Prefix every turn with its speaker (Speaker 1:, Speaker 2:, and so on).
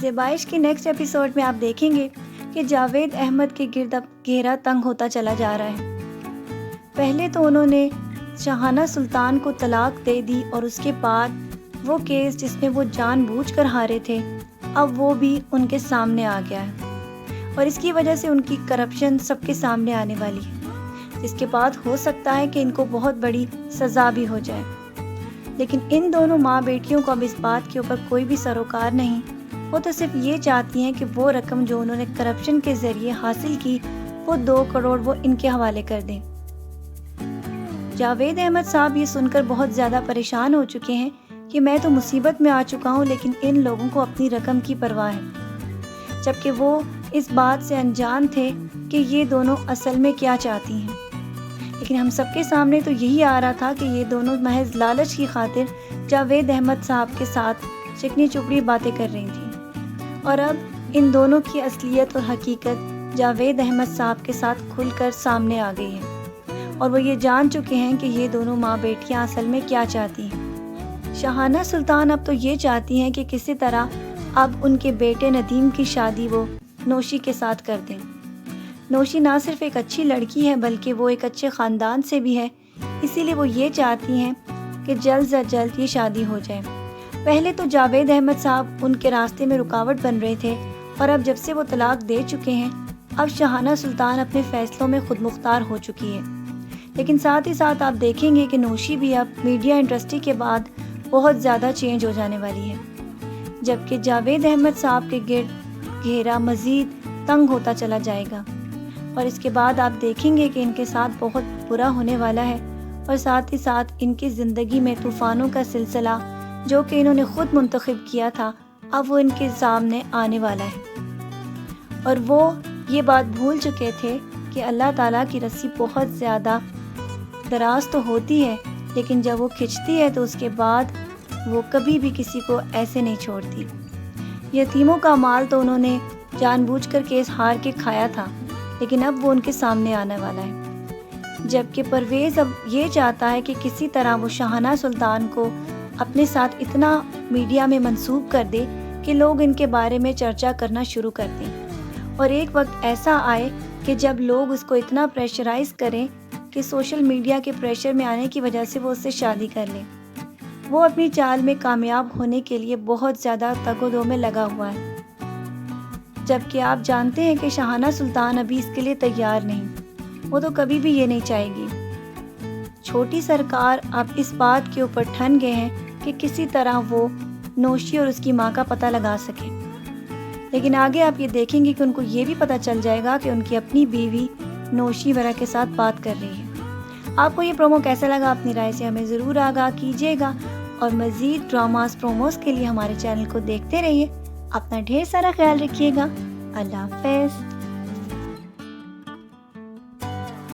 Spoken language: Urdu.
Speaker 1: زیبائش کے نیکسٹ ایپیسوڈ میں آپ دیکھیں گے کہ جاوید احمد کے گرد اب گھیرا تنگ ہوتا چلا جا رہا ہے۔ پہلے تو انہوں نے شاہانہ سلطان کو طلاق دے دی اور اس کے بعد وہ کیس جس میں وہ جان بوجھ کر ہارے تھے اب وہ بھی ان کے سامنے آ گیا ہے اور اس کی وجہ سے ان کی کرپشن سب کے سامنے آنے والی ہے، جس کے بعد ہو سکتا ہے کہ ان کو بہت بڑی سزا بھی ہو جائے۔ لیکن ان دونوں ماں بیٹیوں کو اب اس بات کے اوپر کوئی بھی سروکار نہیں، وہ تو صرف یہ چاہتی ہیں کہ وہ رقم جو انہوں نے کرپشن کے ذریعے حاصل کی وہ 2 کروڑ وہ ان کے حوالے کر دیں۔ جاوید احمد صاحب یہ سن کر بہت زیادہ پریشان ہو چکے ہیں کہ میں تو مصیبت میں آ چکا ہوں لیکن ان لوگوں کو اپنی رقم کی پرواہ ہے، جبکہ وہ اس بات سے انجان تھے کہ یہ دونوں اصل میں کیا چاہتی ہیں۔ لیکن ہم سب کے سامنے تو یہی آ رہا تھا کہ یہ دونوں محض لالچ کی خاطر جاوید احمد صاحب کے ساتھ چکنی چپڑی باتیں کر رہی تھیں، اور اب ان دونوں کی اصلیت اور حقیقت جاوید احمد صاحب کے ساتھ کھل کر سامنے آ گئی ہے اور وہ یہ جان چکے ہیں کہ یہ دونوں ماں بیٹیاں اصل میں کیا چاہتی ہیں۔ شاہانہ سلطان اب تو یہ چاہتی ہیں کہ کسی طرح اب ان کے بیٹے ندیم کی شادی وہ نوشی کے ساتھ کر دیں۔ نوشی نہ صرف ایک اچھی لڑکی ہے بلکہ وہ ایک اچھے خاندان سے بھی ہے، اسی لیے وہ یہ چاہتی ہیں کہ جلد از جلد یہ شادی ہو جائے۔ پہلے تو جاوید احمد صاحب ان کے راستے میں رکاوٹ بن رہے تھے اور اب جب سے وہ طلاق دے چکے ہیں اب شاہانہ سلطان اپنے فیصلوں میں خود مختار ہو چکی ہے۔ لیکن ساتھ ہی ساتھ آپ دیکھیں گے کہ نوشی بھی اب میڈیا انڈسٹری کے بعد بہت زیادہ چینج ہو جانے والی ہے، جبکہ جاوید احمد صاحب کے گرد گھیرا مزید تنگ ہوتا چلا جائے گا اور اس کے بعد آپ دیکھیں گے کہ ان کے ساتھ بہت برا ہونے والا ہے اور ساتھ ہی ساتھ ان کی زندگی میں طوفانوں کا سلسلہ جو کہ انہوں نے خود منتخب کیا تھا اب وہ ان کے سامنے آنے والا ہے، اور وہ یہ بات بھول چکے تھے کہ اللہ تعالیٰ کی رسی بہت زیادہ دراز تو ہوتی ہے لیکن جب وہ کھنچتی ہے تو اس کے بعد وہ کبھی بھی کسی کو ایسے نہیں چھوڑتی۔ یتیموں کا مال تو انہوں نے جان بوجھ کر کیس ہار کے کھایا تھا لیکن اب وہ ان کے سامنے آنے والا ہے، جبکہ پرویز اب یہ چاہتا ہے کہ کسی طرح وہ شاہانہ سلطان کو اپنے ساتھ اتنا میڈیا میں منسوب کر دے کہ لوگ ان کے بارے میں چرچا کرنا شروع کر دیں اور ایک وقت ایسا آئے کہ جب لوگ اس کو اتنا پریشرائز کریں کہ سوشل میڈیا کے پریشر میں آنے کی وجہ سے وہ اس سے شادی کر لیں۔ وہ اپنی چال میں کامیاب ہونے کے لیے بہت زیادہ تگ و دو میں لگا ہوا ہے، جبکہ آپ جانتے ہیں کہ شاہانہ سلطان ابھی اس کے لیے تیار نہیں، وہ تو کبھی بھی یہ نہیں چاہے گی۔ چھوٹی سرکار اب اس بات کے اوپر ٹھن گئے ہیں کہ کسی طرح وہ نوشی اور اس کی ماں کا پتہ لگا سکیں، لیکن آگے آپ یہ دیکھیں گے کہ ان کو یہ بھی پتہ چل جائے گا کہ ان کی اپنی بیوی نوشی ورا کے ساتھ بات کر رہی ہے۔ آپ کو یہ پرومو کیسا لگا اپنی رائے سے ہمیں ضرور آگاہ کیجیے گا اور مزید ڈراماز پروموز کے لیے ہمارے چینل کو دیکھتے رہیے۔ اپنا ڈھیر سارا خیال رکھیے گا۔ اللہ حافظ۔